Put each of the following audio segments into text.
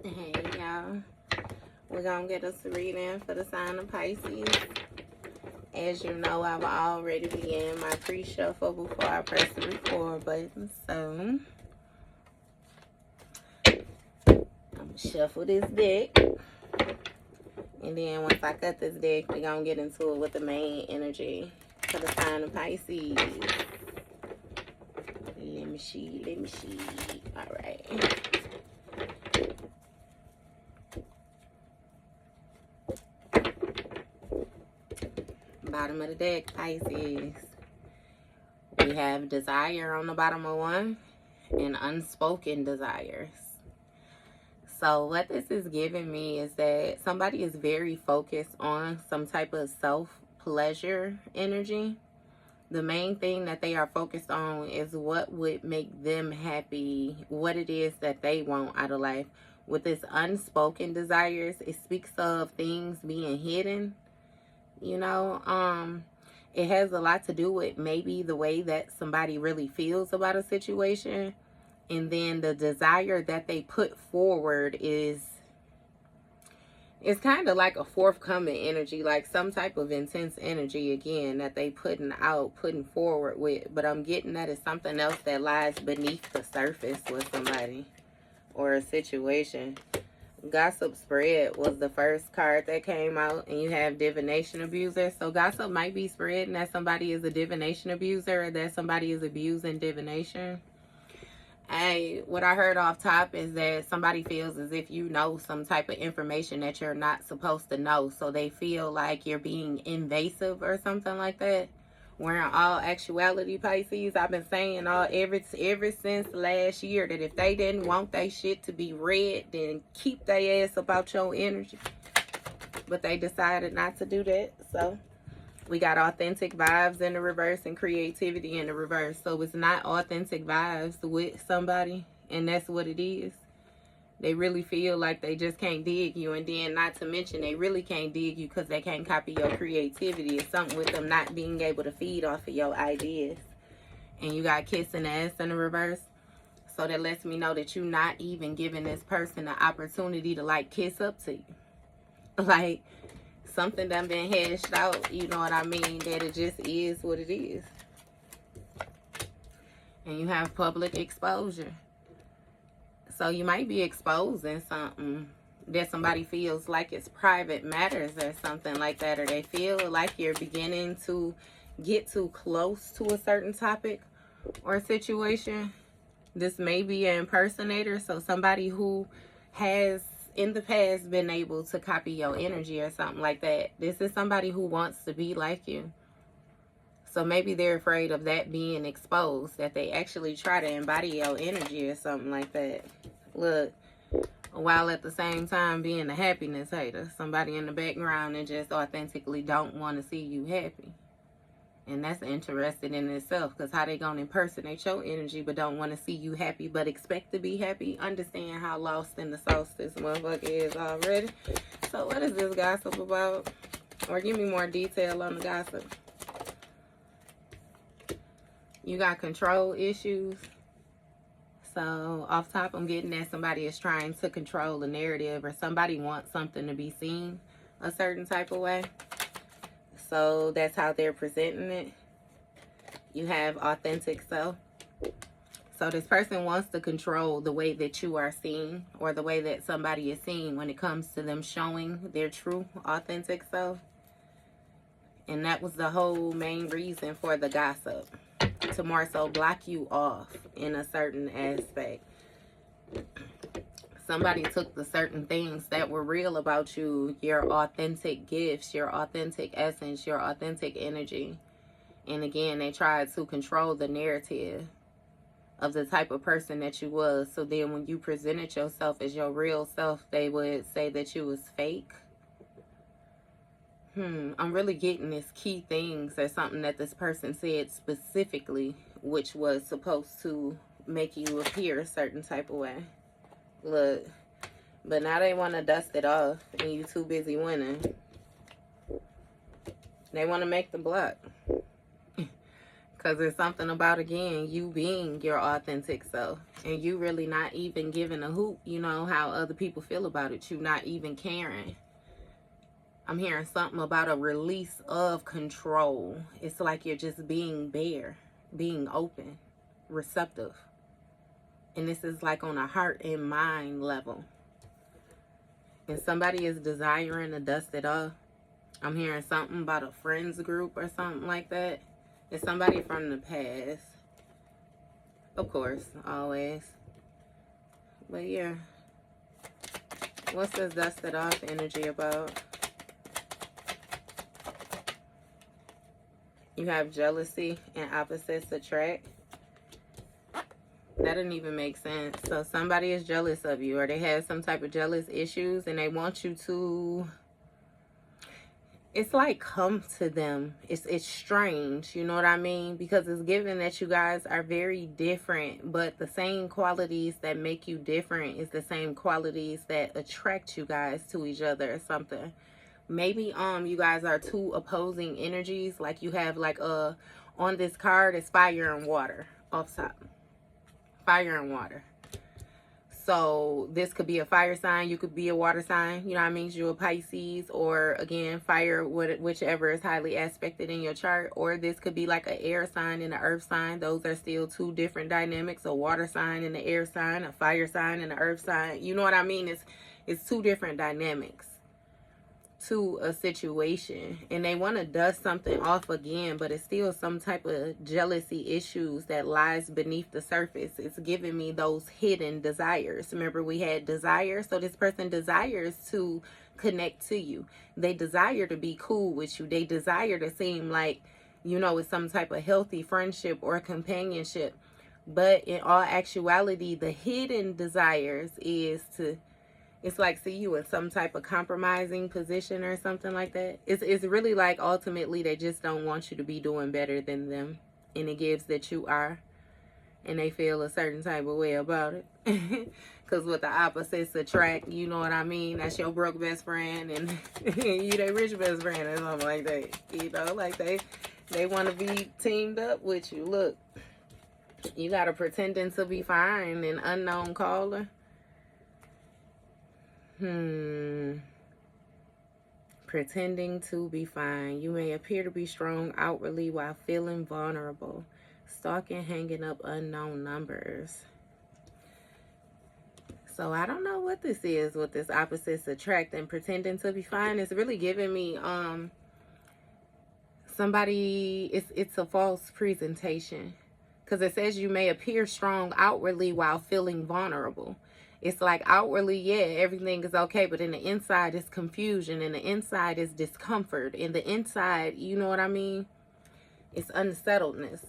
Hey y'all, we're gonna get us a reading for the sign of Pisces. As you know, I've already began my pre-shuffle before I press the record button, so I'm gonna shuffle this deck, and then once I cut this deck, we're gonna get into it with the main energy for the sign of Pisces. Let me see. All right. Bottom of the deck, Pisces. We have desire on the bottom of one and unspoken desires. So what this is giving me is that somebody is very focused on some type of self-pleasure energy. The main thing that they are focused on is what would make them happy, what it is that they want out of life. With this unspoken desires, it speaks of things being hidden. You know, it has a lot to do with maybe the way that somebody really feels about a situation. And then the desire that they put forward is kind of like a forthcoming energy, like some type of intense energy again that they putting forward with. But I'm getting that it's something else that lies beneath the surface with somebody or a situation. Gossip spread was the first card that came out, and you have divination abuser. So gossip might be spreading that somebody is a divination abuser or that somebody is abusing divination. What I heard off top is that somebody feels as if you know some type of information that you're not supposed to know. So they feel like you're being invasive or something like that. Where in all actuality, Pisces, I've been saying ever since last year that if they didn't want their shit to be read, then keep their ass about your energy. But they decided not to do that. So we got authentic vibes in the reverse and creativity in the reverse. So it's not authentic vibes with somebody, and that's what it is. They really feel like they just can't dig you, and then not to mention they really can't dig you because they can't copy your creativity. It's something with them not being able to feed off of your ideas. And you got kissing ass in the reverse. So that lets me know that you're not even giving this person the opportunity to like kiss up to you. Like something done been hashed out, you know what I mean? That it just is what it is. And you have public exposure. So you might be exposing something that somebody feels like it's private matters or something like that. Or they feel like you're beginning to get too close to a certain topic or situation. This may be an impersonator. So somebody who has in the past been able to copy your energy or something like that. This is somebody who wants to be like you. So maybe they're afraid of that being exposed, that they actually try to embody your energy or something like that. Look, while at the same time being a happiness hater, somebody in the background and just authentically don't want to see you happy. And that's interesting in itself, because how they gonna impersonate your energy but don't want to see you happy but expect to be happy? Understand how lost in the sauce this motherfucker is already. So what is this gossip about? Or give me more detail on the gossip. You got control issues. So off top, I'm getting that somebody is trying to control the narrative, or somebody wants something to be seen a certain type of way. So that's how they're presenting it. You have authentic self. So this person wants to control the way that you are seen, or the way that somebody is seen when it comes to them showing their true authentic self. And that was the whole main reason for the gossip. To more so block you off in a certain aspect. Somebody took the certain things that were real about you, your authentic gifts, your authentic essence, your authentic energy. And again, they tried to control the narrative of the type of person that you was. So then when you presented yourself as your real self, they would say that you was fake. I'm really getting this key things or something that this person said specifically, which was supposed to make you appear a certain type of way. Look, but now they want to dust it off and you too busy winning. They want to make the block. Because there's something about, again, you being your authentic self. And you really not even giving a hoot, you know, how other people feel about it. You not even caring. I'm hearing something about a release of control. It's like you're just being bare, being open, receptive. And this is like on a heart and mind level. And somebody is desiring to dust it off. I'm hearing something about a friends group or something like that. It's somebody from the past. Of course, always. But yeah. What's this dusted off energy about? You have jealousy and opposites attract. That didn't even make sense. So somebody is jealous of you, or they have some type of jealous issues, and they want you to, it's like, come to them. It's strange, you know what I mean? Because it's given that you guys are very different, but the same qualities that make you different is the same qualities that attract you guys to each other or something. Maybe you guys are two opposing energies. Like you have like on this card is fire and water off top. Fire and water. So this could be a fire sign. You could be a water sign. You know what I mean? You're a Pisces, or again, fire, whichever is highly aspected in your chart. Or this could be like an air sign and an earth sign. Those are still two different dynamics. A water sign and an air sign, a fire sign and an earth sign. You know what I mean? It's two different dynamics to a situation, and they want to dust something off again, but it's still some type of jealousy issues that lies beneath the surface. It's giving me those hidden desires. Remember, we had desire. So this person desires to connect to you. They desire to be cool with you. They desire to seem like, you know, it's some type of healthy friendship or companionship. But in all actuality, the hidden desires is to, it's like, see you in some type of compromising position or something like that. It's really like ultimately they just don't want you to be doing better than them. And it gives that you are. And they feel a certain type of way about it. Because with the opposites attract, you know what I mean? That's your broke best friend and you their rich best friend or something like that. You know, like they want to be teamed up with you. Look, you got a pretending to be fine and unknown caller. Pretending to be fine. You may appear to be strong outwardly while feeling vulnerable. Stalking, hanging up unknown numbers. So I don't know what this is with this opposites attract and pretending to be fine. It's really giving me somebody, it's a false presentation. Because it says you may appear strong outwardly while feeling vulnerable. It's like outwardly, yeah, everything is okay, but in the inside is confusion, and the inside is discomfort, and the inside, you know what I mean? It's unsettledness.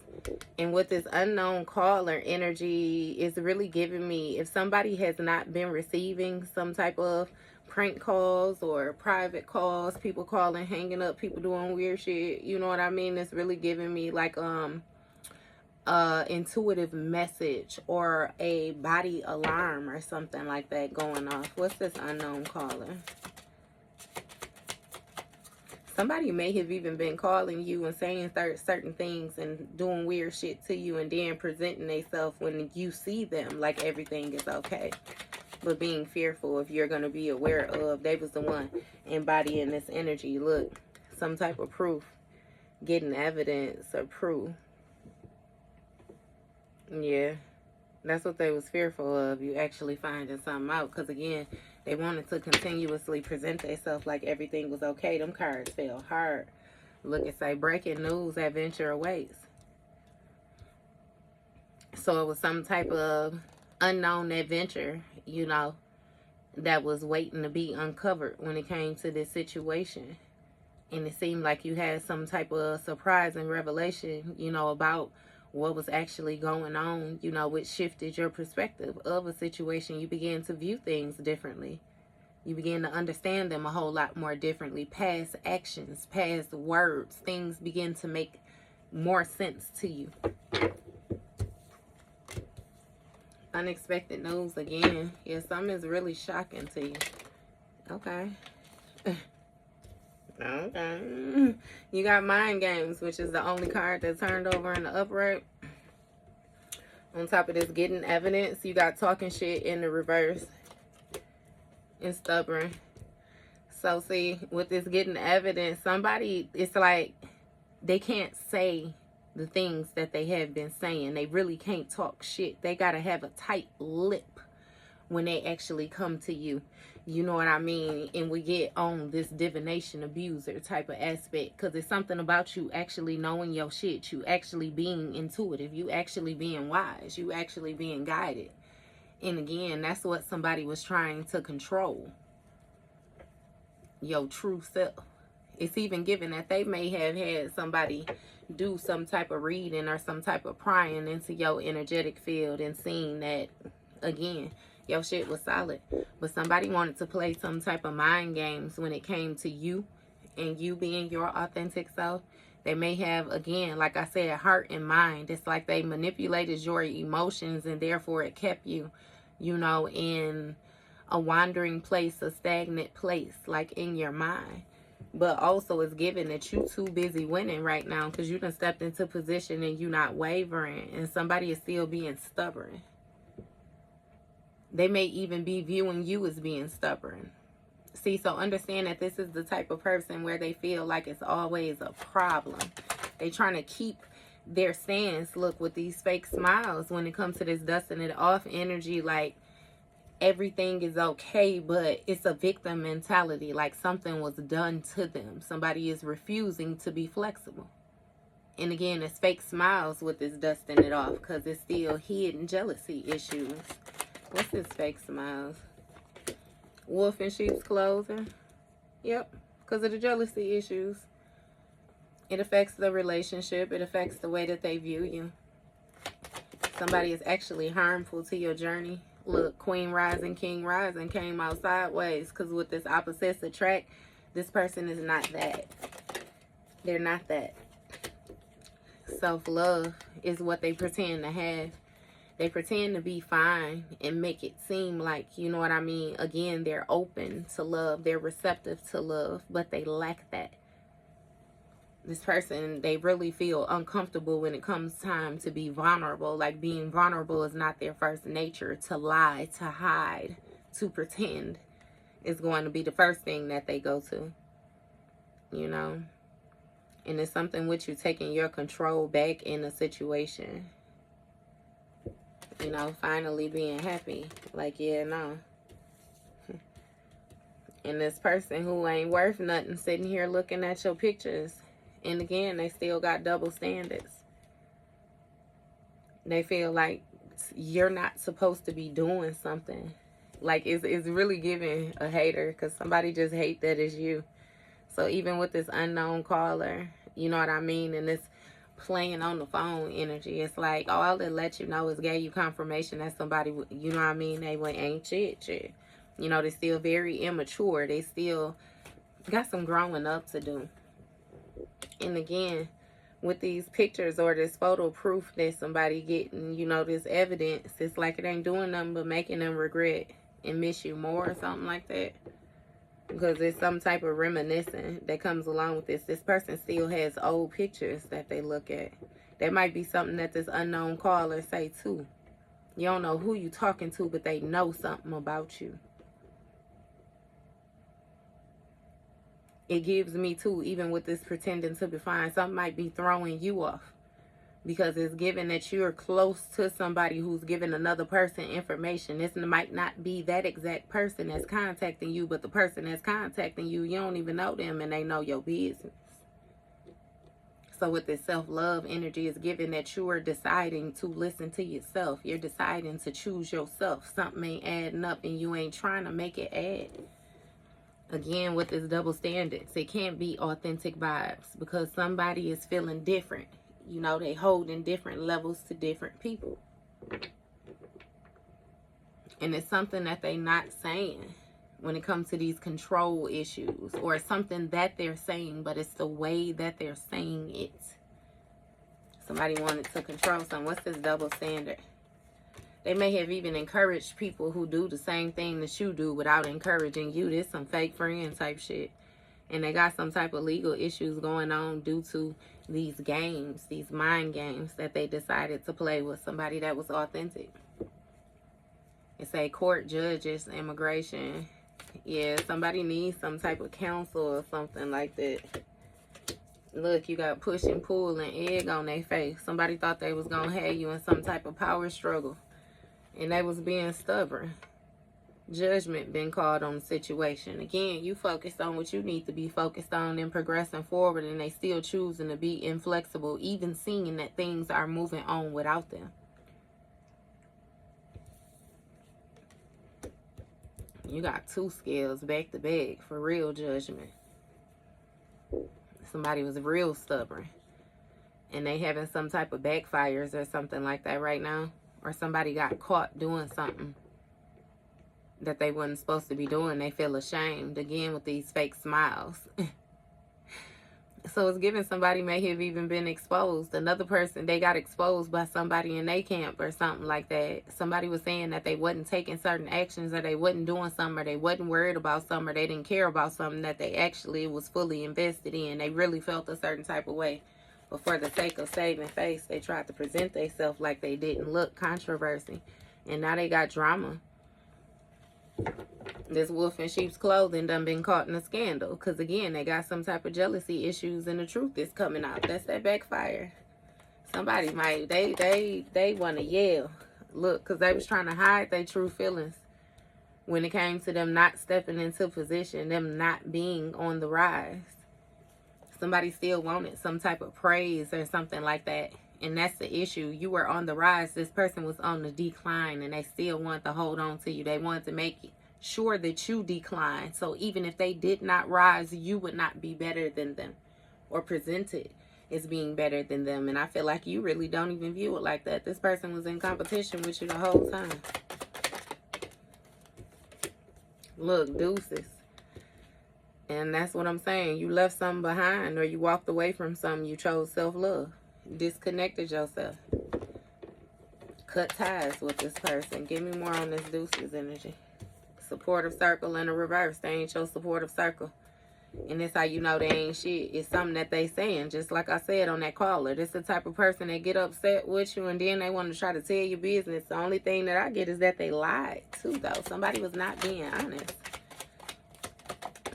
And with this unknown caller energy, is really giving me, if somebody has not been receiving some type of prank calls or private calls, people calling, hanging up, people doing weird shit, you know what I mean? It's really giving me like intuitive message or a body alarm or something like that going off. What's this unknown caller? Somebody may have even been calling you and saying certain things and doing weird shit to you, and then presenting themselves when you see them like everything is okay, but being fearful if you're going to be aware of they was the one embodying this energy. Look, some type of proof, getting evidence or proof. Yeah, that's what they was fearful of, you actually finding something out. Because again, they wanted to continuously present themselves like everything was okay. Them cards fell hard. Look, it say breaking news, adventure awaits. So it was some type of unknown adventure, you know, that was waiting to be uncovered when it came to this situation. And it seemed like you had some type of surprise and revelation, you know, about what was actually going on, you know, which shifted your perspective of a situation. You began to view things differently. You begin to understand them a whole lot more differently. Past actions, past words, things begin to make more sense to you. Unexpected news again. Yeah, something is really shocking to you. Okay. Okay. You got mind games, which is the only card that turned over in the upright. On top of this, getting evidence, you got talking shit in the reverse and stubborn. So see, with this getting evidence, somebody, it's like they can't say the things that they have been saying. They really can't talk shit. They gotta have a tight lip when they actually come to you. You know what I mean? And we get on this divination abuser type of aspect, because it's something about you actually knowing your shit, you actually being intuitive, you actually being wise, you actually being guided. And again, that's what somebody was trying to control. Your true self. It's even given that they may have had somebody do some type of reading or some type of prying into your energetic field and seeing that, again, your shit was solid, but somebody wanted to play some type of mind games when it came to you and you being your authentic self. They may have, again, like I said, heart and mind. It's like they manipulated your emotions, and therefore it kept you, you know, in a wandering place, a stagnant place, like in your mind. But also it's given that you too busy winning right now, because you done stepped into position and you not wavering, and somebody is still being stubborn. They may even be viewing you as being stubborn. See, so understand that this is the type of person where they feel like it's always a problem. They trying to keep their stance, look, with these fake smiles when it comes to this dusting it off energy, like everything is okay, but it's a victim mentality, like something was done to them. Somebody is refusing to be flexible. And again, it's fake smiles with this dusting it off, because it's still hidden jealousy issues. What's this fake smiles? Wolf in sheep's clothing. Yep, because of the jealousy issues. It affects the relationship. It affects the way that they view you. Somebody is actually harmful to your journey. Look, Queen Rising, King Rising came out sideways, because with this opposites attract, this person is not that. They're not that. Self-love is what they pretend to have. They pretend to be fine and make it seem like, you know what I mean? Again, they're open to love. They're receptive to love, but they lack that. This person, they really feel uncomfortable when it comes time to be vulnerable. Like being vulnerable is not their first nature. To lie, to hide, to pretend is going to be the first thing that they go to. You know? And it's something with you taking your control back in a situation. You know, finally being happy. Like, yeah, no. And this person who ain't worth nothing sitting here looking at your pictures. And again, they still got double standards. They feel like you're not supposed to be doing something. Like, it's really giving a hater, because somebody just hate that it's you. So even with this unknown caller, you know what I mean? And this playing on the phone energy, it's like, oh, all it let you know is gave you confirmation that somebody, you know what I mean, they ain't shit. You know, they're still very immature. They still got some growing up to do. And again, with these pictures or this photo proof that somebody getting, you know, this evidence, it's like it ain't doing nothing but making them regret and miss you more or something like that. Because there's some type of reminiscing that comes along with this. This person still has old pictures that they look at. That might be something that this unknown caller say too. You don't know who you talking to, but they know something about you. It gives me too, even with this pretending to be fine, something might be throwing you off. Because it's given that you're close to somebody who's giving another person information. This might not be that exact person that's contacting you, but the person that's contacting you, you don't even know them and they know your business. So with this self-love energy, is given that you are deciding to listen to yourself. You're deciding to choose yourself. Something ain't adding up and you ain't trying to make it add. Again, with this double standards, it can't be authentic vibes, because somebody is feeling different. You know, they hold in different levels to different people. And it's something that they not saying when it comes to these control issues. Or it's something that they're saying, but it's the way that they're saying it. Somebody wanted to control something. What's this double standard? They may have even encouraged people who do the same thing that you do without encouraging you. This some fake friend type shit. And they got some type of legal issues going on due to these games, these mind games that they decided to play with somebody that was authentic. It's a court, judges, immigration. Yeah, somebody needs some type of counsel or something like that. Look, you got push and pull and egg on their face. Somebody thought they was going to have you in some type of power struggle. And they was being stubborn. Judgment been called on the situation. Again, you focused on what you need to be focused on and progressing forward, and they still choosing to be inflexible, even seeing that things are moving on without them. You got two scales back to back for real judgment. Somebody was real stubborn, and they having some type of backfires or something like that right now. Or somebody got caught doing something that they wasn't supposed to be doing. They feel ashamed again with these fake smiles. So it's giving somebody may have even been exposed. Another person, they got exposed by somebody in their camp or something like that. Somebody was saying that they wasn't taking certain actions, or they wasn't doing something, or they wasn't worried about something, or they didn't care about something that they actually was fully invested in. They really felt a certain type of way. But for the sake of saving face, they tried to present themselves like they didn't look. Controversy. And now they got drama. This wolf in sheep's clothing done been caught in a scandal. Because again, they got some type of jealousy issues, and the truth is coming out. That's that backfire. Somebody might, they want to yell. Look, because they was trying to hide their true feelings when it came to them not stepping into position, them not being on the rise. Somebody still wanted some type of praise or something like that. And that's the issue. You were on the rise. This person was on the decline, and they still want to hold on to you. They wanted to make sure that you decline. So even if they did not rise, you would not be better than them or presented as being better than them. And I feel like you really don't even view it like that. This person was in competition with you the whole time. Look, deuces. And that's what I'm saying. You left something behind, or you walked away from something. You chose self-love. Disconnected yourself. Cut ties with this person. Give me more on this deuces energy. Supportive circle in the reverse. They ain't your supportive circle. And that's how you know they ain't shit. It's something that they saying. Just like I said on that caller. This the type of person that get upset with you, and then they want to try to tell you business. The only thing that I get is that they lied too, though. Somebody was not being honest.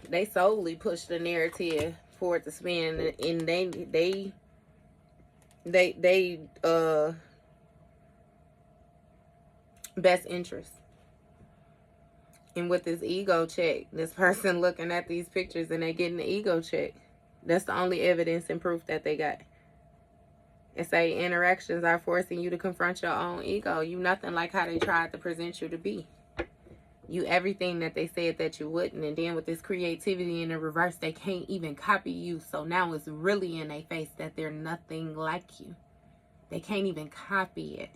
They solely push the narrative for it to spin, and they best interest. And with this ego check, this person looking at these pictures and they getting the ego check. That's the only evidence and proof that they got. It say interactions are forcing you to confront your own ego. You nothing like how they tried to present you to be. You everything that they said that you wouldn't. And then with this creativity in the reverse, they can't even copy you. So now it's really in their face that they're nothing like you. They can't even copy it.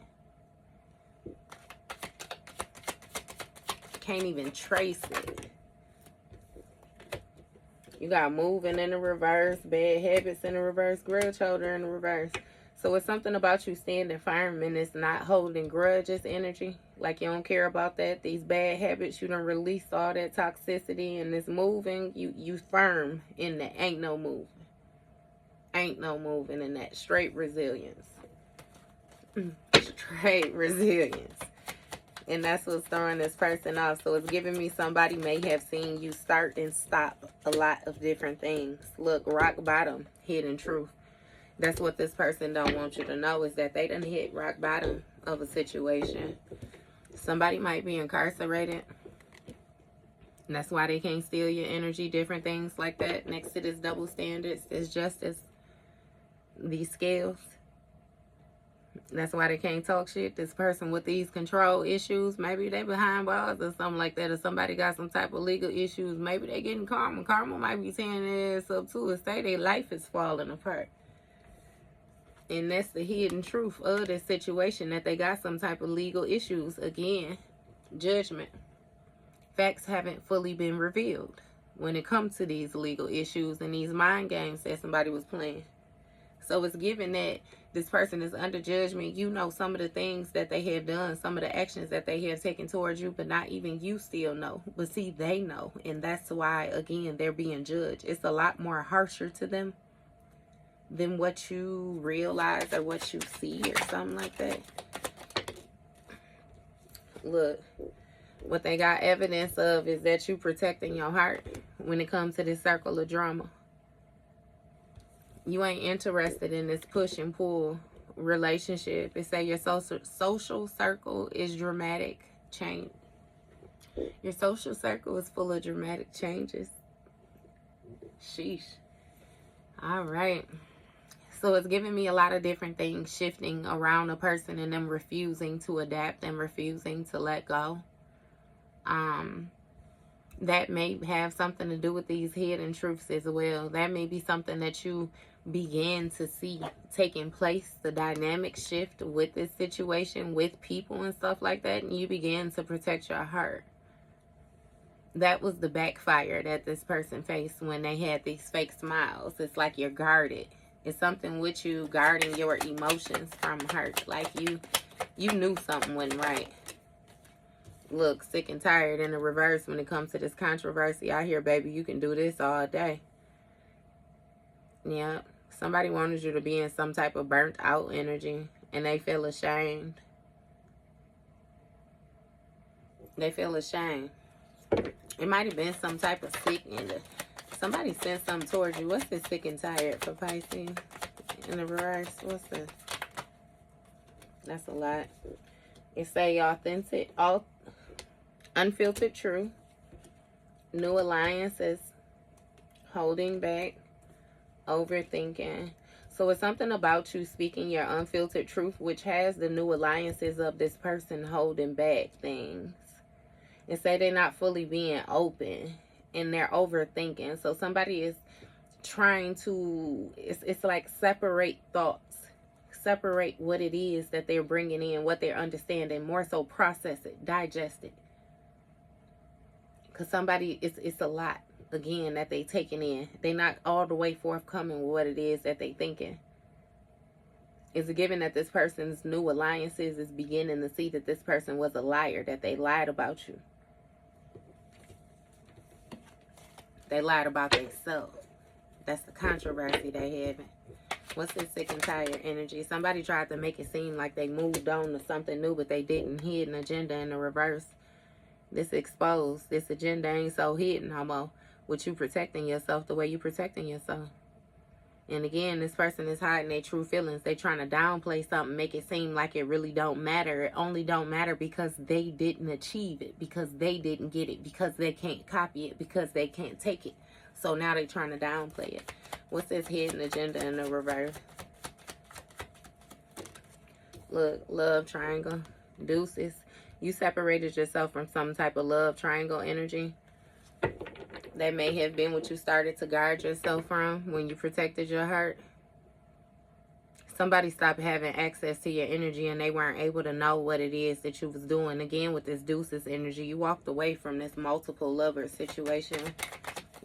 Can't even trace it. You got moving in the reverse, bad habits in the reverse, grudge holder in the reverse. So it's something about you standing firm, and it's not holding grudges energy. Like you don't care about that. These bad habits, you done release all that toxicity, and this moving, you firm in that. Ain't no moving. Ain't no moving in that. Straight resilience. Straight resilience. And that's what's throwing this person off. So it's giving me somebody may have seen you start and stop a lot of different things. Look, rock bottom, hidden truth. That's what this person don't want you to know, is that they done hit rock bottom of a situation. Somebody might be incarcerated. And that's why they can't steal your energy, different things like that. Next to this double standards, there's justice. These scales. That's why they can't talk shit. This person with these control issues, maybe they behind bars or something like that, or somebody got some type of legal issues. Maybe they getting karma. Karma might be tearing their ass up too, and say their life is falling apart. And that's the hidden truth of this situation, that they got some type of legal issues. Again, judgment. Facts haven't fully been revealed when it comes to these legal issues and these mind games that somebody was playing. So it's given that this person is under judgment. You know some of the things that they have done, some of the actions that they have taken towards you, but not even you still know. But see, they know. And that's why, again, they're being judged. It's a lot more harsher to them than what you realize or what you see or something like that. Look, what they got evidence of is that you protecting your heart when it comes to this circle of drama. You ain't interested in this push and pull relationship. It say your social circle is dramatic change. Your social circle is full of dramatic changes. Sheesh. All right. So it's giving me a lot of different things shifting around a person and them refusing to adapt and refusing to let go. That may have something to do with these hidden truths as well. That may be something that you begin to see taking place, the dynamic shift with this situation, with people and stuff like that, and you begin to protect your heart. That was the backfire that this person faced when they had these fake smiles. It's like you're guarded. It's something with you guarding your emotions from hurt. Like you knew something wasn't right. Look, sick and tired in the reverse when it comes to this controversy out here, baby. You can do this all day. Yeah. Somebody wanted you to be in some type of burnt out energy and they feel ashamed. They feel ashamed. It might have been some type of sick in the... Somebody sent something towards you. What's this sick and tired for Pisces? In the reverse, what's this? That's a lot. It say authentic, unfiltered truth, new alliances, holding back, overthinking. So it's something about you speaking your unfiltered truth, which has the new alliances of this person holding back things. And say they're not fully being open and they're overthinking. So somebody is trying to, it's like separate thoughts, separate what it is that they're bringing in, what they're understanding, more so process it, digest it. Because somebody, it's a lot, again, that they taking in. They're not all the way forthcoming with what it is that they thinking. It's a given that this person's new alliances is beginning to see that this person was a liar, that they lied about you. They lied about themselves. That's the controversy they having. What's this sick and tired energy? Somebody tried to make it seem like they moved on to something new, but they didn't. Hidden agenda in the reverse. This exposed. This agenda ain't so hidden no more. With you protecting yourself the way you protecting yourself. And again, this person is hiding their true feelings. They trying to downplay something, make it seem like it really don't matter. It only don't matter because they didn't achieve it, because they didn't get it, because they can't copy it, because they can't take it. So now they trying to downplay it. What's this hidden agenda in the reverse? Look, love triangle, deuces. You separated yourself from some type of love triangle energy. That may have been what you started to guard yourself from when you protected your heart. Somebody stopped having access to your energy and they weren't able to know what it is that you was doing. Again, with this deuces energy, you walked away from this multiple lover situation.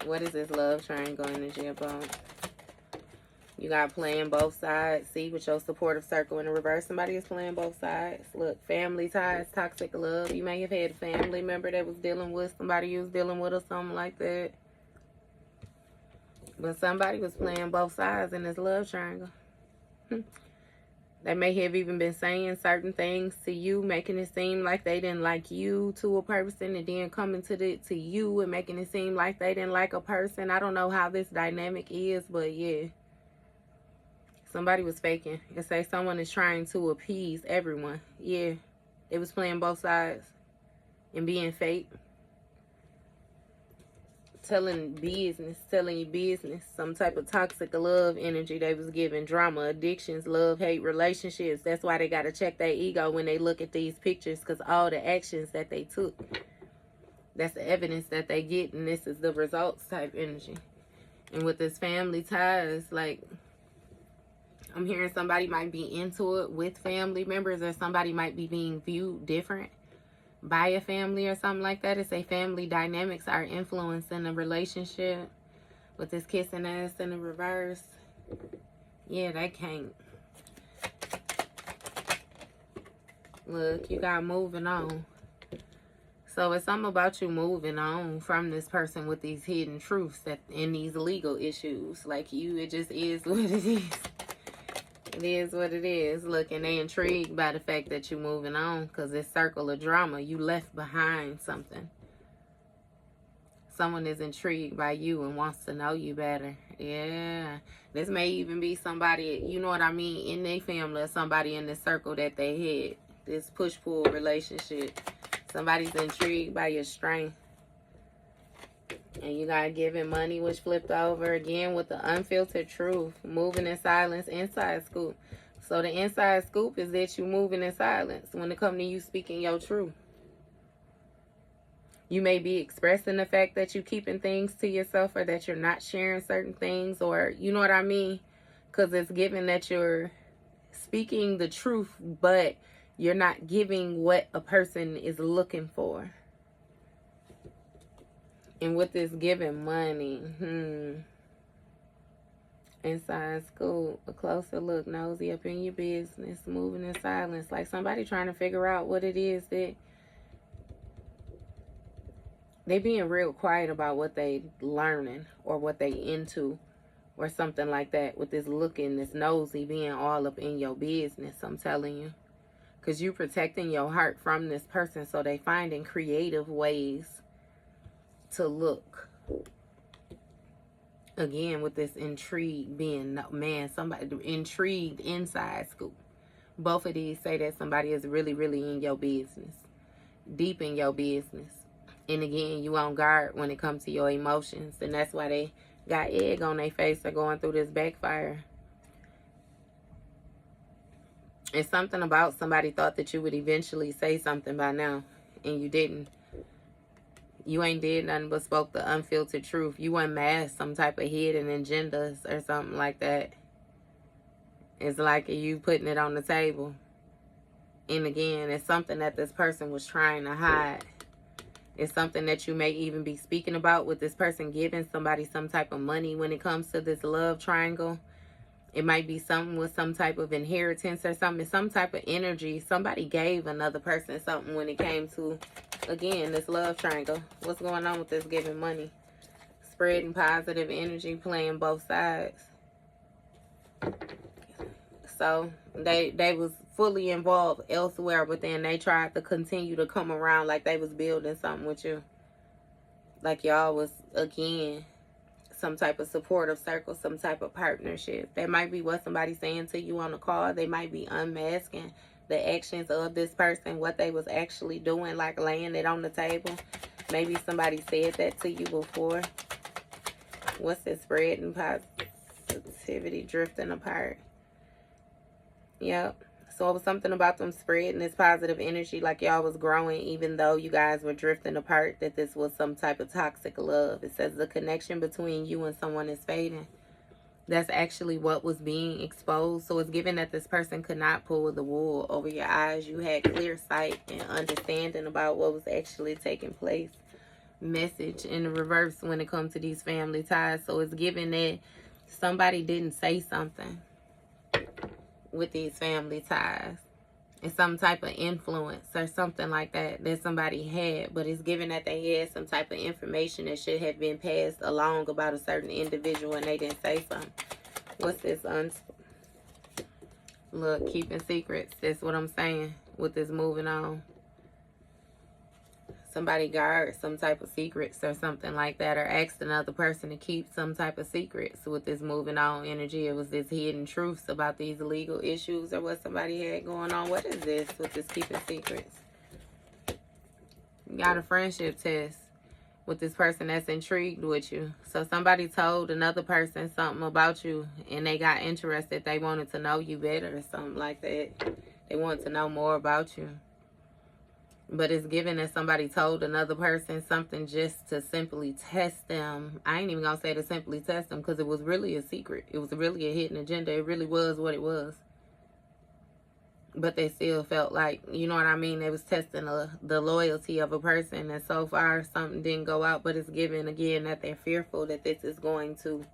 What is this love triangle energy about? You got playing both sides. See, with your supportive circle in the reverse, somebody is playing both sides. Look, family ties, toxic love. You may have had a family member that was dealing with somebody you was dealing with or something like that. But somebody was playing both sides in this love triangle. They may have even been saying certain things to you, making it seem like they didn't like you to a person, and then coming to you and making it seem like they didn't like a person. I don't know how this dynamic is, but yeah. Somebody was faking. It say someone is trying to appease everyone. Yeah. They was playing both sides and being fake. Telling you business. Some type of toxic love energy they was giving. Drama, addictions, love, hate, relationships. That's why they got to check their ego when they look at these pictures, because all the actions that they took, that's the evidence that they get, and this is the results type energy. And with this family ties, like, I'm hearing somebody might be into it with family members, or somebody might be being viewed different by a family or something like that. It's a family dynamics are influencing the relationship. With this kissing ass in the reverse, Yeah, they can't. Look, you got moving on. So it's something about you moving on from this person with these hidden truths that in these legal issues. Like you, it just is what it is. It is what it is. Look, and they intrigued by the fact that you're moving on because this circle of drama, you left behind something. Someone is intrigued by you and wants to know you better. Yeah. This may even be somebody, you know what I mean, in their family or somebody in the circle that they had. This push-pull relationship. Somebody's intrigued by your strength. And you got giving money, which flipped over again with the unfiltered truth. Moving in silence, inside scoop. So the inside scoop is that you moving in silence when it comes to you speaking your truth. You may be expressing the fact that you're keeping things to yourself or that you're not sharing certain things, or you know what I mean? Because it's given that you're speaking the truth, but you're not giving what a person is looking for. And with this giving money, inside school, a closer look, nosy up in your business, moving in silence, like somebody trying to figure out what it is that they being real quiet about what they learning or what they into or something like that, with this looking, this nosy being all up in your business, I'm telling you. Because you protecting your heart from this person, so they finding creative ways to look. Again, with this intrigue being, man, somebody intrigued inside scoop. Both of these say that somebody is really, really in your business. Deep in your business. And again, you on guard when it comes to your emotions. And that's why they got egg on their face or going through this backfire. It's something about somebody thought that you would eventually say something by now. And you didn't. You ain't did nothing but spoke the unfiltered truth. You unmasked some type of hidden agendas or something like that. It's like you putting it on the table. And again, it's something that this person was trying to hide. It's something that you may even be speaking about with this person giving somebody some type of money when it comes to this love triangle. It might be something with some type of inheritance or something, some type of energy. Somebody gave another person something when it came to, again, this love triangle. What's going on with this giving money? Spreading positive energy, playing both sides. So they was fully involved elsewhere, but then they tried to continue to come around like they was building something with you. Like y'all was, again, some type of supportive circle, some type of partnership. That might be what somebody's saying to you on the call. They might be unmasking the actions of this person, what they was actually doing, like laying it on the table. Maybe somebody said that to you before. What's this? Spreading positivity, drifting apart. Yep. So it was something about them spreading this positive energy like y'all was growing, even though you guys were drifting apart, that this was some type of toxic love. It says the connection between you and someone is fading. That's actually what was being exposed. So it's given that this person could not pull the wool over your eyes. You had clear sight and understanding about what was actually taking place. Message in the reverse when it comes to these family ties. So it's given that somebody didn't say something with these family ties. It's some type of influence or something like that that somebody had, but it's given that they had some type of information that should have been passed along about a certain individual and they didn't say something. What's this? Look, keeping secrets. That's what I'm saying with this moving on. Somebody guards some type of secrets or something like that, or asked another person to keep some type of secrets with this moving on energy. It was this hidden truths about these legal issues or what somebody had going on. What is this with this keeping secrets? You got a friendship test with this person that's intrigued with you. So somebody told another person something about you and they got interested. They wanted to know you better or something like that. They wanted to know more about you. But it's given that somebody told another person something just to simply test them. I ain't even going to say to simply test them because it was really a secret. It was really a hidden agenda. It really was what it was. But they still felt like, you know what I mean? They was testing the loyalty of a person. And so far, something didn't go out. But it's given, again, that they're fearful that this is going to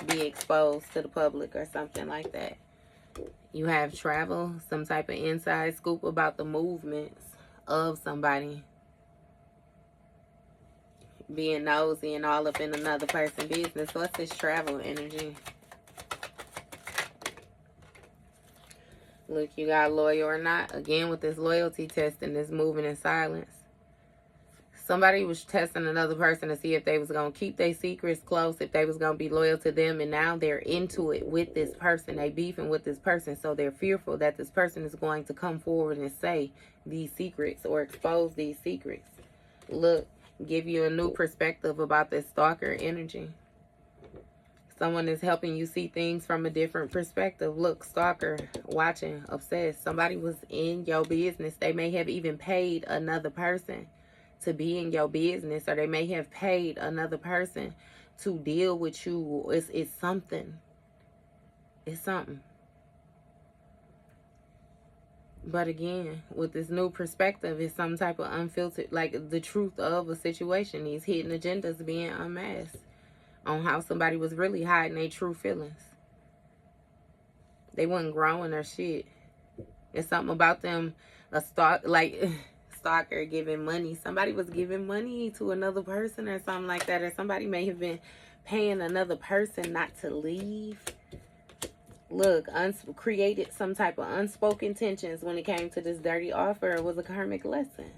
be exposed to the public or something like that. You have travel, some type of inside scoop about the movements of somebody. Being nosy and all up in another person's business. What's this travel energy? Look, you got loyal or not. Again, with this loyalty test and this moving in silence. Somebody was testing another person to see if they was going to keep their secrets close, if they was going to be loyal to them, and now they're into it with this person. They beefing with this person, so they're fearful that this person is going to come forward and say these secrets or expose these secrets. Look, give you a new perspective about this stalker energy. Someone is helping you see things from a different perspective. Look, stalker, watching, obsessed. Somebody was in your business. They may have even paid another person to be in your business, or they may have paid another person to deal with you. It's something. It's something. But again, with this new perspective, it's some type of unfiltered, like the truth of a situation. These hidden agendas being unmasked on how somebody was really hiding their true feelings. They wasn't growing or shit. It's something about them, stalker giving money. Somebody was giving money to another person or something like that. Or somebody may have been paying another person not to leave. Look, created some type of unspoken tensions when it came to this dirty offer. It was a karmic lesson.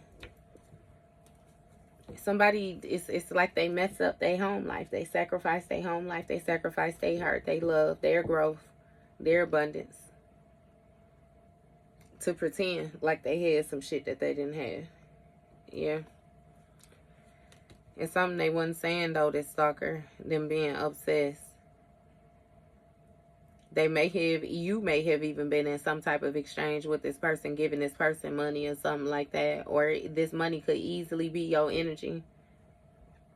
Somebody, it's like they mess up their home life. They sacrifice their home life. They sacrifice their heart, their love, their growth, their abundance to pretend like they had some shit that they didn't have. Yeah. It's something they wasn't saying, though, this stalker, them being obsessed. You may have even been in some type of exchange with this person, giving this person money or something like that. Or this money could easily be your energy.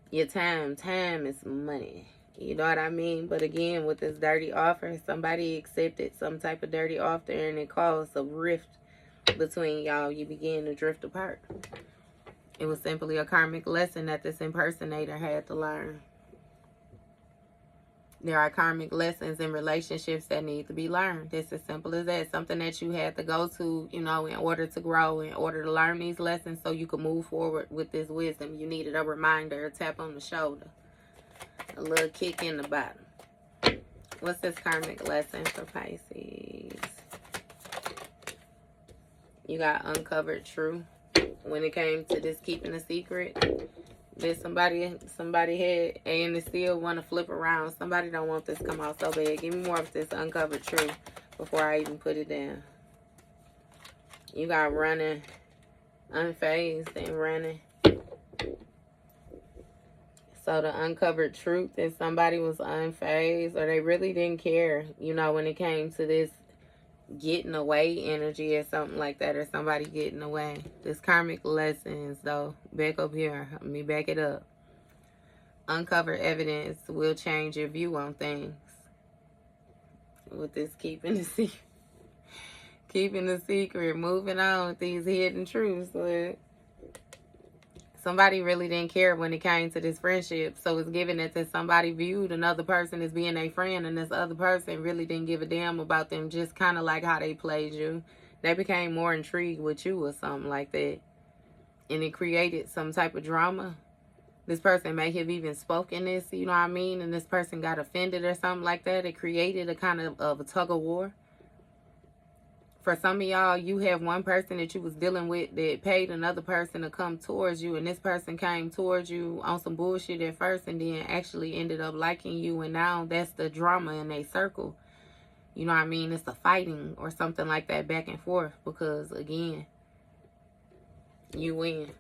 Your time. Time is money. You know what I mean? But again, with this dirty offer, somebody accepted some type of dirty offer and it caused a rift between y'all. You began to drift apart. It was simply a karmic lesson that this impersonator had to learn. There are karmic lessons in relationships that need to be learned. It's as simple as that. Something that you had to go to, in order to grow, in order to learn these lessons so you could move forward with this wisdom. You needed a reminder, a tap on the shoulder, a little kick in the bottom. What's this karmic lesson for Pisces? You got uncovered truth. When it came to this keeping a secret, there's somebody had, and they still want to flip around. Somebody don't want this to come out so bad. Give me more of this uncovered truth before I even put it down. You got running, unfazed and running. So the uncovered truth is somebody was unfazed, or they really didn't care, when it came to this getting away energy or something like that, or somebody getting away. This karmic lessons, though, back up here, let me back it up. Uncovered evidence will change your view on things. With this keeping the secret, moving on with these hidden truths. Look. Somebody really didn't care when it came to this friendship. So it's given that somebody viewed another person as being a friend, and this other person really didn't give a damn about them, just kind of like how they played you. They became more intrigued with you or something like that. And it created some type of drama. This person may have even spoken this, and this person got offended or something like that. It created a kind of a tug of war. For some of y'all, you have one person that you was dealing with that paid another person to come towards you, and this person came towards you on some bullshit at first and then actually ended up liking you, and now that's the drama in a circle. It's the fighting or something like that back and forth because, again, you win.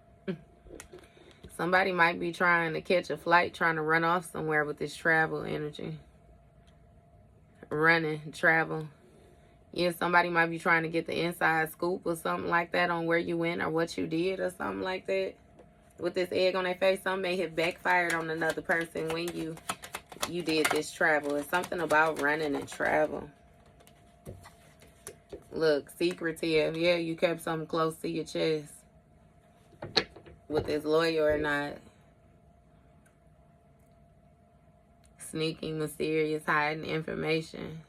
Somebody might be trying to catch a flight, trying to run off somewhere with this travel energy. Running, travel. Yeah, somebody might be trying to get the inside scoop or something like that on where you went or what you did or something like that. With this egg on their face, some may have backfired on another person when you did this travel. It's something about running and travel. Look, secretive. Yeah, you kept something close to your chest. With this lawyer or not. sneaky, mysterious, hiding information.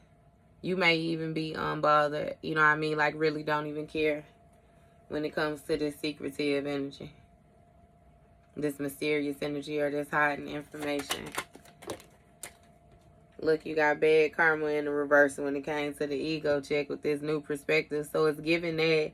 You may even be unbothered, you know what I mean? Like, really don't even care when it comes to this secretive energy. This mysterious energy or this hiding information. Look, you got bad karma in the reverse when it came to the ego check with this new perspective. So it's given that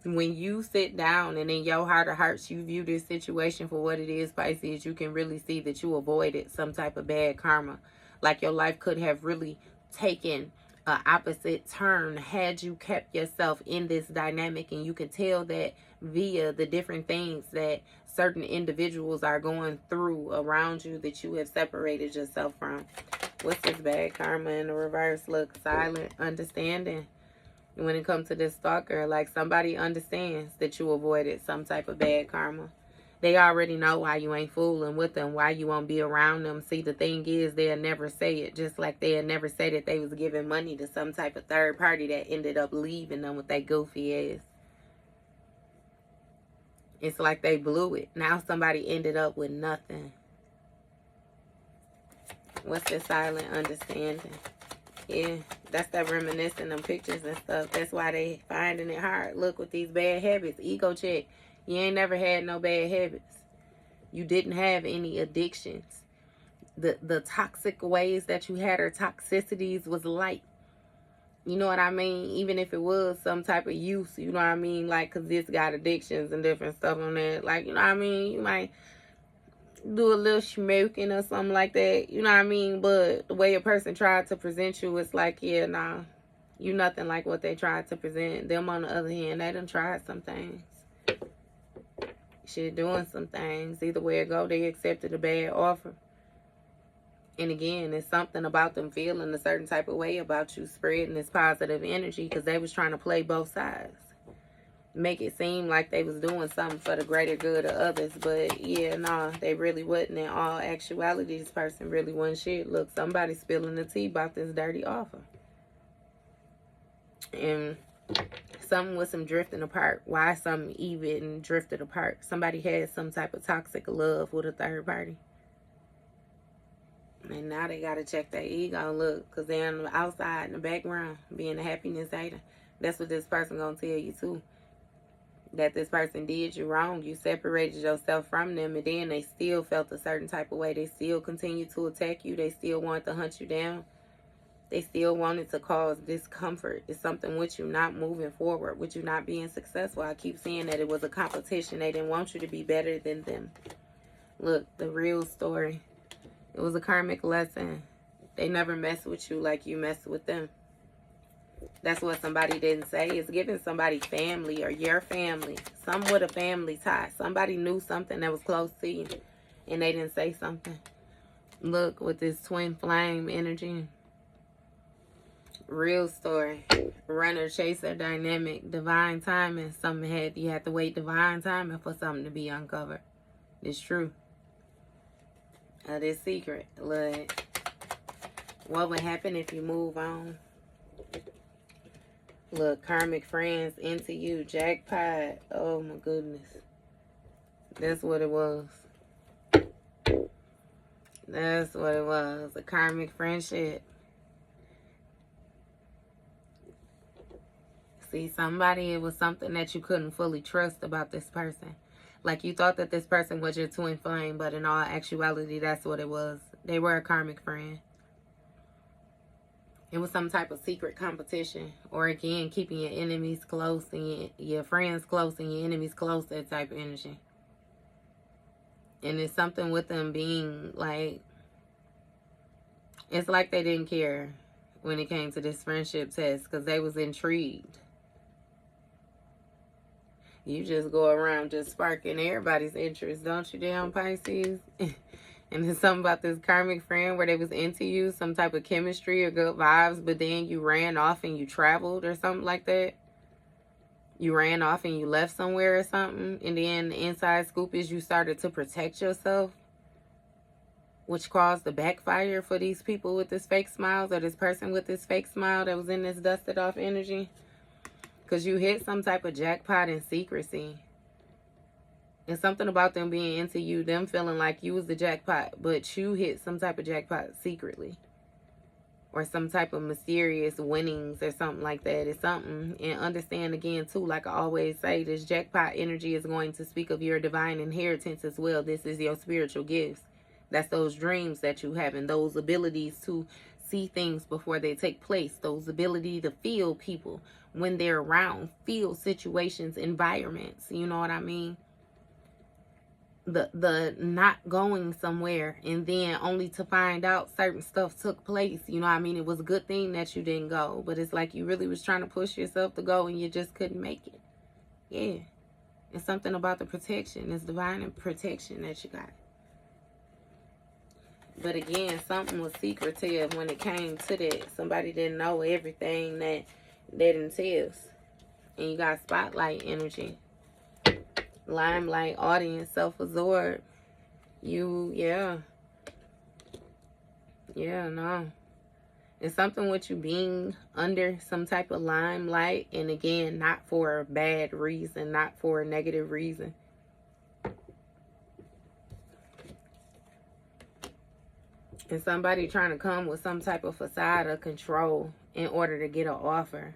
when you sit down and in your heart of hearts you view this situation for what it is, Pisces, you can really see that you avoided some type of bad karma. Like your life could have really taken an opposite turn had you kept yourself in this dynamic. And you can tell that via the different things that certain individuals are going through around you that you have separated yourself from. What's this bad karma in the reverse? Look, silent understanding. When it comes to this stalker, like somebody understands that you avoided some type of bad karma. They already know why you ain't fooling with them, why you won't be around them. See, the thing is, they'll never say it. Just like they'll never say that they was giving money to some type of third party that ended up leaving them with that goofy ass. It's like they blew it. Now somebody ended up with nothing. What's the silent understanding? Yeah, that's that reminiscing them pictures and stuff. That's why they finding it hard. Look, with these bad habits, ego check. You ain't never had no bad habits. You didn't have any addictions. The toxic ways that you had or toxicities was light. You know what I mean? Even if it was some type of use, you know what I mean? Like, because this got addictions and different stuff on there. Like, you know what I mean? You might do a little smoking or something like that. You know what I mean? But the way a person tried to present you, it's like, yeah, nah. You nothing like what they tried to present. Them, on the other hand, they done tried some things. Shit, doing some things. Either way it go, they accepted a bad offer. And again, it's something about them feeling a certain type of way about you, spreading this positive energy, because they was trying to play both sides. Make it seem like they was doing something for the greater good of others. But yeah, nah, they really wasn't. In all actuality, this person really wasn't shit. Look, somebody spilling the tea about this dirty offer. And something with some drifting apart. Why something even drifted apart? Somebody had some type of toxic love with a third party. And now they got to check their ego. Look, because they're on the outside, in the background, being a happiness hater. That's what this person going to tell you too. That this person did you wrong. You separated yourself from them, and then they still felt a certain type of way. They still continued to attack you. They still wanted to hunt you down. They still wanted to cause discomfort. It's something with you not moving forward, with you not being successful. I keep saying that it was a competition. They didn't want you to be better than them. Look, the real story. It was a karmic lesson. They never mess with you like you mess with them. That's what somebody didn't say. It's giving somebody family or your family. Some with a family tie. Somebody knew something that was close to you and they didn't say something. Look, with this twin flame energy. Real story. Runner, chaser, dynamic, divine timing. You had to wait divine timing for something to be uncovered. It's true. This secret. Look, what would happen if you move on? Look, karmic friends into you. Jackpot. Oh my goodness. That's what it was. That's what it was. A karmic friendship. See, somebody, it was something that you couldn't fully trust about this person. Like, you thought that this person was your twin flame, but in all actuality, that's what it was. They were a karmic friend. It was some type of secret competition. Or again, keeping your enemies close and your friends close and your enemies close, that type of energy. And it's something with them being like, it's like they didn't care when it came to this friendship test, because they was intrigued. You just go around just sparking everybody's interest, don't you, damn Pisces? And there's something about this karmic friend where they was into you, some type of chemistry or good vibes, but then you ran off and you traveled or something like that. You ran off and you left somewhere or something. And then the inside scoop is you started to protect yourself, which caused the backfire for these people with this fake smiles, or this person with this fake smile that was in this dusted off energy. Because you hit some type of jackpot in secrecy. And something about them being into you, them feeling like you was the jackpot, but you hit some type of jackpot secretly. Or some type of mysterious winnings or something like that. It's something. And understand again too, like I always say, this jackpot energy is going to speak of your divine inheritance as well. This is your spiritual gifts. That's those dreams that you have, and those abilities to see things before they take place. Those ability to feel people when they're around, feel situations, environments. You know what I mean? The not going somewhere and then only to find out certain stuff took place. You know what I mean? It was a good thing that you didn't go, but it's like you really was trying to push yourself to go and you just couldn't make it. Yeah. It's something about the protection. It's divine protection that you got. But again, something was secretive when it came to that. Somebody didn't know everything that entails. And you got spotlight energy. Limelight, audience, self-absorbed. Yeah, no. It's something with you being under some type of limelight. And again, not for a bad reason, not for a negative reason. And somebody trying to come with some type of facade of control in order to get an offer.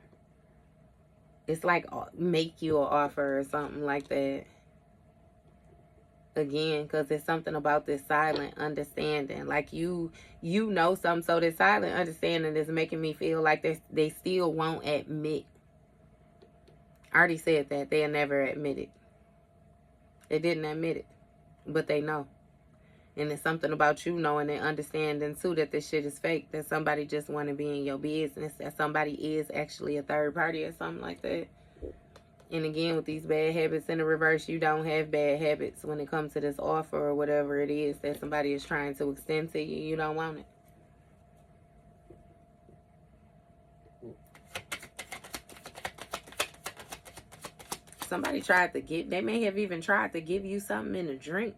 It's like make you an offer or something like that. Again, because there's something about this silent understanding. Like you know something. So this silent understanding is making me feel like they still won't admit. I already said that. They'll never admit it. They didn't admit it. But they know. And it's something about you knowing and understanding too that this shit is fake. That somebody just want to be in your business. That somebody is actually a third party or something like that. And again, with these bad habits in the reverse, you don't have bad habits when it comes to this offer or whatever it is that somebody is trying to extend to you. You don't want it. Somebody tried to they may have even tried to give you something in a drink.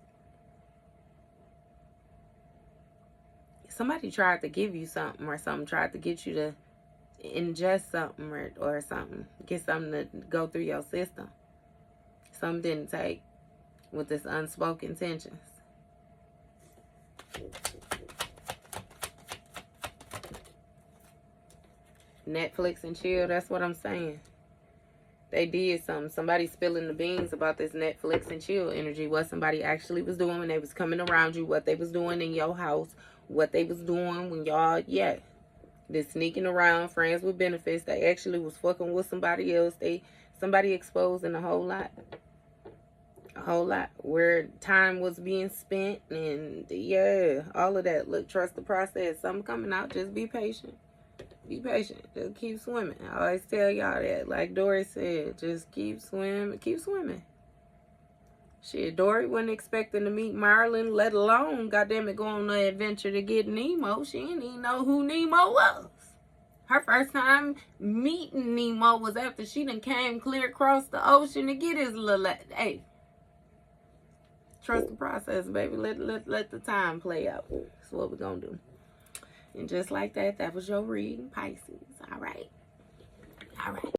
Somebody tried to give you something or something, tried to get you to ingest something or something, get something to go through your system. Some didn't take with this unspoken tensions. Netflix and chill, that's what I'm saying. They did something. Somebody spilling the beans about this Netflix and chill energy. What somebody actually was doing when they was coming around you, what they was doing in your house, what they was doing when y'all, they're sneaking around, friends with benefits. They actually was fucking with somebody else. Somebody exposing a whole lot. A whole lot. Where time was being spent and all of that. Look, trust the process. Something coming out. Just be patient. Be patient. Just keep swimming. I always tell y'all that. Like Dory said, just keep swimming. Keep swimming. Shit, Dory wasn't expecting to meet Marlin, let alone, goddammit, go on an adventure to get Nemo. She didn't even know who Nemo was. Her first time meeting Nemo was after she done came clear across the ocean to get his little... Hey, trust the process, baby. Let the time play out. That's what we're gonna do. And just like that, that was your reading, Pisces. All right.